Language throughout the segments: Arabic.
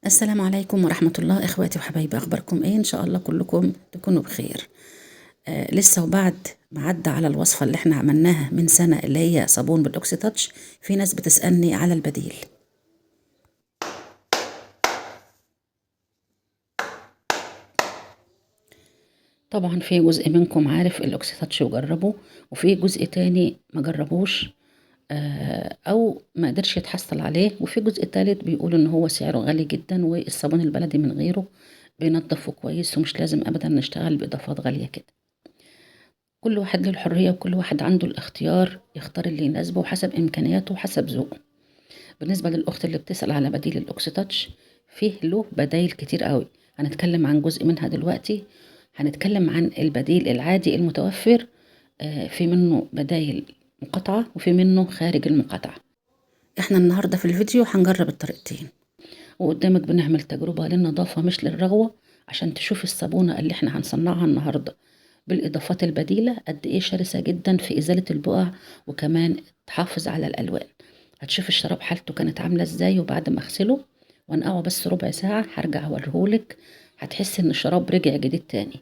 السلام عليكم ورحمة الله إخواتي وحبايبي، أخباركم إيه؟ إن شاء الله كلكم تكونوا بخير. لسه وبعد ما عدى على الوصفة اللي احنا عملناها من سنة اللي هي صابون بالأوكسي تاتش، في ناس بتسألني على البديل. طبعا في جزء منكم عارف الأوكسي تاتش وجربه، وفي جزء تاني ما جربوش أو ما قدرش يتحصل عليه، وفي جزء تالت بيقول إن هو سعره غالي جدا والصابون البلدي من غيره بينضفه كويس ومش لازم أبدا نشتغل بإضافات غالية كده. كل واحد له الحرية وكل واحد عنده الاختيار يختار اللي يناسبه حسب إمكانياته وحسب ذوقه. بالنسبة للأخت اللي بتسأل على بديل الأوكسي تاتش، فيه له بدايل كتير قوي، هنتكلم عن جزء منها دلوقتي. هنتكلم عن البديل العادي المتوفر، في منه بدايل مقاطعة وفي منه خارج المقاطعة. احنا النهاردة في الفيديو هنجرب الطريقتين، وقدامك بنعمل تجربة للنظافة مش للرغوة، عشان تشوف الصابونة اللي احنا هنصنعها النهاردة بالإضافات البديلة قد إيه شرسة جدا في إزالة البقع، وكمان تحافظ على الألوان. هتشوف الشراب حالته كانت عاملة إزاي، وبعد ما أغسله وأنقعه بس ربع ساعة هرجع أوريهولك، هتحس إن الشراب رجع جديد تاني.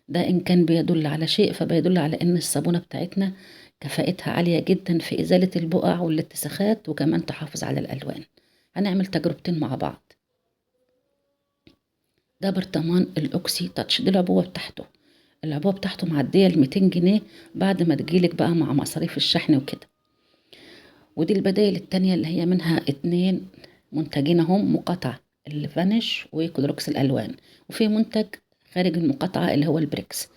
ده إن كان بيدل على شيء فبيدل على إن الصابونة بتاعتنا كفاءتها عالية جدا في إزالة البقع والاتساخات، وكمان تحافظ على الألوان. هنعمل تجربتين مع بعض. ده برطمان الأوكسي تاتش، دي العبوة بتاعته. العبوة بتاعته معدية ال200 جنيه بعد ما تجيلك بقى مع مصاريف الشحن وكده. ودي البدايل التانية اللي هي منها 2 منتجين هم مقاطعة، الفانيش وكلوروكس الألوان، وفي منتج خارج المقاطعة اللي هو البريكس.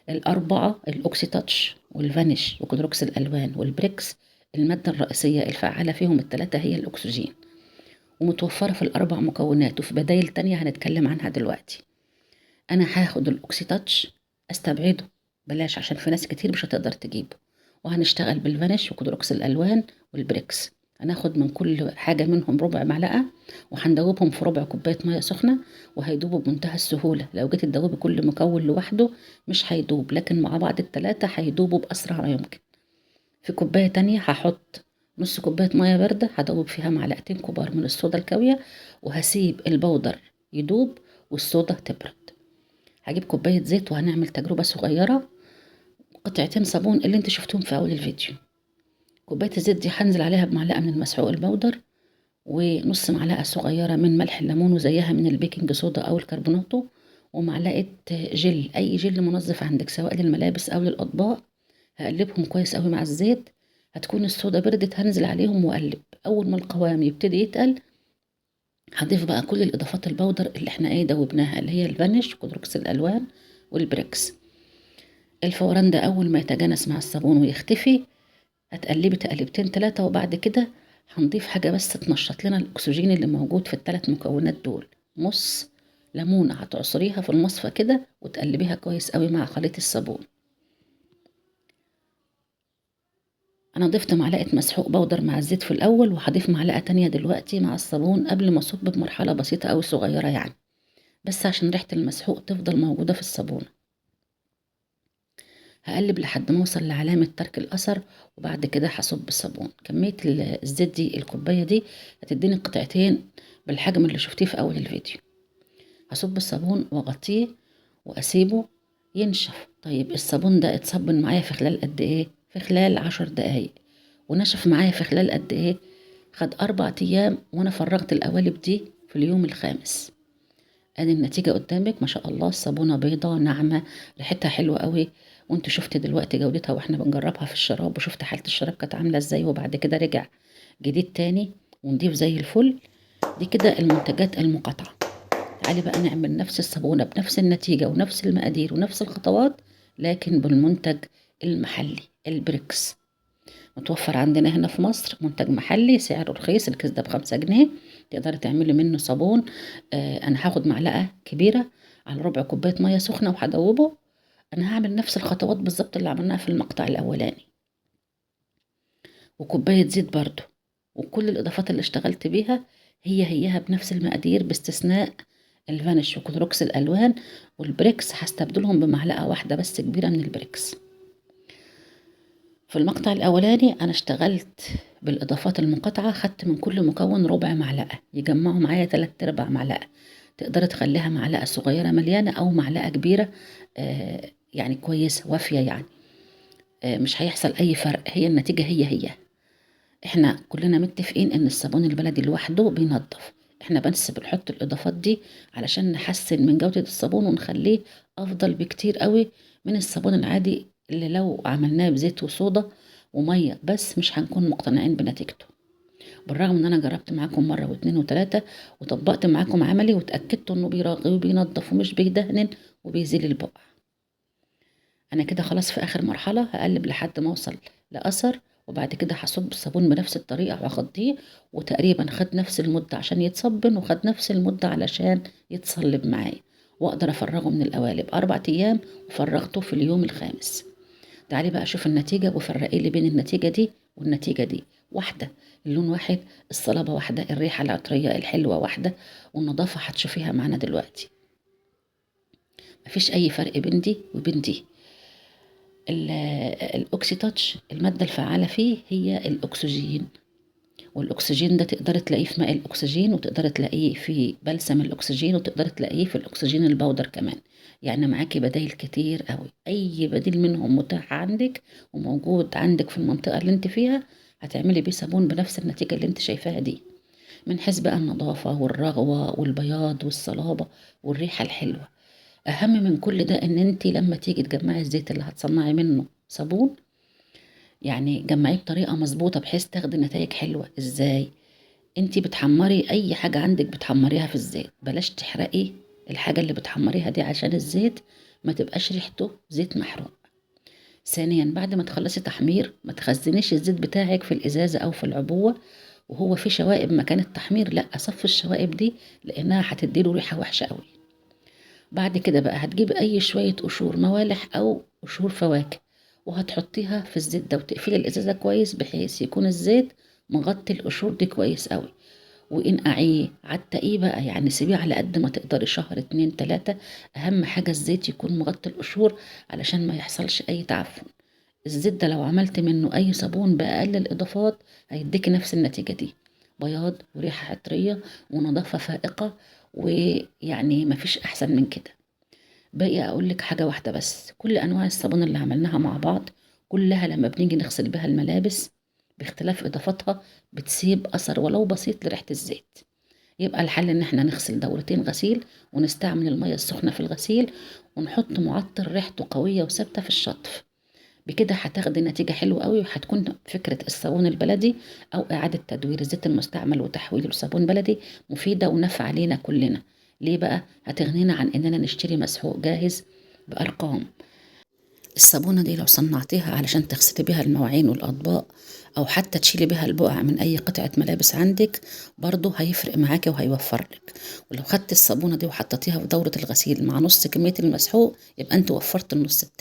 الأربعة الأوكسي تاتش والفانيش وكلوروكس الألوان والبريكس، المادة الرئيسية الفعالة فيهم ال3 هي الأكسجين، ومتوفرة في ال4 مكونات، وفي بدايل تانية هنتكلم عنها دلوقتي. انا هاخد الاوكسي تاتش استبعده، بلاش، عشان في ناس كتير مش هتقدر تجيبه. وهنشتغل بالفانيش وكلوروكس الالوان والبريكس. هناخد من كل حاجة منهم ربع معلقة، وهندوبهم في ربع كوباية مية سخنة، وهيدوبوا بمنتهى السهولة. لو جيت تدوبي كل مكون لوحده مش هيدوب، لكن مع بعض ال3 هيدوبوا بأسرع ما يمكن. في كوباية تانية هحط نص كوباية مية باردة، هدوب فيها معلقتين كبار من الصودا الكاوية، وهسيب البودر يدوب والصودا تبرد. هجيب كوباية زيت وهنعمل تجربة صغيرة. قطعتين صابون اللي انت شفتهم في اول الفيديو. كوباية الزيت دي هنزل عليها بمعلقة من المسحوق البودر، ونص معلقة صغيرة من ملح الليمون، وزيها من البيكنج صودا او الكربوناتو، ومعلقة جل، اي جل منظف عندك سواء للملابس او للاطباق. هقلبهم كويس قوي مع الزيت. هتكون الصودا بردت، هنزل عليهم واقلب. اول ما القوام يبتدي يتقل هضيف بقى كل الاضافات البودر اللي احنا دوبناها، اللي هي الفانيش وكلوروكس الالوان والبريكس. الفوران ده أول ما يتجانس مع الصابون ويختفي هتقلبي تقلبتين 3، وبعد كده هنضيف حاجة بس تنشط لنا الأكسجين اللي موجود في ال3 مكونات دول. نص ليمونة هتعصريها في المصفى كده وتقلبيها كويس قوي مع خليط الصابون. أنا ضفت معلقة مسحوق بودر مع الزيت في الأول، وهضيف معلقة تانية دلوقتي مع الصابون قبل ما أصب بمرحلة بسيطة أوي صغيرة يعني، بس عشان ريحة المسحوق تفضل موجودة في الصابون. هقلب لحد ما اوصل لعلامة ترك الأثر، وبعد كده هصب الصابون. كمية الزيت دي، الكوباية دي هتديني قطعتين بالحجم اللي شفتيه في أول الفيديو. هصب الصابون واغطيه واسيبه ينشف. طيب الصابون ده اتصبن معايا في خلال قد ايه؟ في خلال 10 دقايق. ونشف معايا في خلال قد ايه؟ خد 4 ايام، وانا فرغت القوالب دي في اليوم الخامس. ادي النتيجة قدامك، ما شاء الله، الصابونة بيضة ناعمة، ريحتها حلوة قوي. وانت شفت دلوقتي جودتها واحنا بنجربها في الشراب، وشفت حالة الشراب كانت عاملة ازاي، وبعد كده رجع جديد تاني ونضيف زي الفل. دي كده المنتجات المقاطعة. تعالي بقى نعمل نفس الصابونة بنفس النتيجة ونفس المقادير ونفس الخطوات، لكن بالمنتج المحلي البريكس. متوفر عندنا هنا في مصر، منتج محلي سعره رخيص، الكيس ده ب5 جنيه. تقدري تعملي منه صابون. انا هاخد معلقة كبيرة على ربع كوباية مية سخنة وهدوبه. انا هعمل نفس الخطوات بالظبط اللي عملناها في المقطع الاولاني، وكوباية زيت برضو، وكل الاضافات اللي اشتغلت بيها هيها بنفس المقادير، باستثناء الفانيش وكلوروكس الالوان والبريكس. هستبدلهم بمعلقة واحدة بس كبيرة من البريكس. في المقطع الأولاني أنا اشتغلت بالإضافات المقاطعة، خدت من كل مكون ربع معلقة يجمعوا معايا 3/4 معلقة. تقدري تخليها معلقة صغيرة مليانة أو معلقة كبيرة يعني كويسة وافية يعني. مش هيحصل أي فرق، هي النتيجة هي. احنا كلنا متفقين ان الصابون البلدي لوحده بينضف، احنا بس بنحط الاضافات دي علشان نحسن من جودة الصابون ونخليه افضل بكتير قوي من الصابون العادي اللي لو عملناه بزيت وصودا ومية بس مش هنكون مقتنعين بنتيجته. بالرغم ان انا جربت معاكم مرة واتنين وتلاتة وطبقت معاكم عملي واتأكدت انه بيراقي وبينضف ومش بيدهن وبيزيل البقع. انا كده خلاص في اخر مرحلة، هقلب لحد ما اوصل لاثر، وبعد كده هصب الصابون بنفس الطريقة واغطيه، وتقريبا خد نفس المدة عشان يتصبن وخد نفس المدة علشان يتصلب معايا، واقدر افرغه من القوالب 4 ايام، وفرغته في اليوم الخامس. تعالي بقى اشوف النتيجة وفرقي لي بين النتيجة دي والنتيجة دي. واحدة، اللون واحد، الصلابة واحدة، الريحة العطرية الحلوة واحدة، والنظافة هتشوفيها معانا دلوقتي. مفيش اي فرق بين دي وبين دي. الاوكسي تاتش المادة الفعالة فيه هي الاكسجين، والاكسجين ده تقدر تلاقيه في ماء الاكسجين، وتقدر تلاقيه في بلسم الاكسجين، وتقدر تلاقيه في الاكسجين البودر كمان. يعني معاكي بدايل كتير قوي، اي بديل منهم متاح عندك وموجود عندك في المنطقة اللي انت فيها، هتعملي بيه صابون بنفس النتيجة اللي انت شايفاها دي، من حيث بقى النظافة والرغوة والبياض والصلابة والريحة الحلوة. اهم من كل ده ان انت لما تيجي تجمعي الزيت اللي هتصنعي منه صابون، يعني جمعيه بطريقه مظبوطه بحيث تاخدي نتائج حلوه. ازاي؟ انت بتحمري اي حاجه عندك بتحمريها في الزيت، بلاش تحرقي الحاجه اللي بتحمريها دي عشان الزيت ما تبقاش ريحته زيت محروق. ثانيا، بعد ما تخلصي تحمير ما تخزنيش الزيت بتاعك في الازازه او في العبوه وهو في شوائب مكان التحمير، لا، صفي الشوائب دي لانها هتديله ريحه وحشه قوي. بعد كده بقى هتجيبي اي شوية قشور موالح او قشور فواكه، وهتحطيها في الزيت ده، وتقفلي الازازة كويس بحيث يكون الزيت مغطي القشور دي كويس قوي. وانقعيه عتقيه بقى، يعني سيبيه على قد ما تقدري، شهر 2 3. اهم حاجة الزيت يكون مغطي القشور علشان ما يحصلش اي تعفن. الزيت ده لو عملت منه اي صابون باقل الاضافات هيديكي نفس النتيجة دي، بياض وريحة عطرية ونظافة فائقة، ويعني مفيش احسن من كده. باقي اقول لك حاجه واحده بس، كل انواع الصابون اللي عملناها مع بعض كلها لما بنيجي نغسل بها الملابس باختلاف اضافاتها بتسيب اثر ولو بسيط لريحه الزيت. يبقى الحل ان احنا نغسل دورتين غسيل، ونستعمل الميه السخنه في الغسيل، ونحط معطر ريحته قويه وثابته في الشطف. بكده هتاخدي نتيجة حلوة قوي، وهتكون فكرة الصابون البلدي أو إعادة تدوير الزيت المستعمل وتحويله لصابون بلدي مفيدة ونافعة علينا كلنا. ليه بقى؟ هتغنينا عن إننا نشتري مسحوق جاهز بأرقام. الصابونة دي لو صنعتيها علشان تغسلي بيها المواعين والأطباق، أو حتى تشيلي بيها البقع من أي قطعة ملابس عندك، برضه هيفرق معاكي وهيوفر لك. ولو خدت الصابونة دي وحطيتيها في دورة الغسيل مع نص كمية المسحوق، يبقى انت وفرت النص التاني.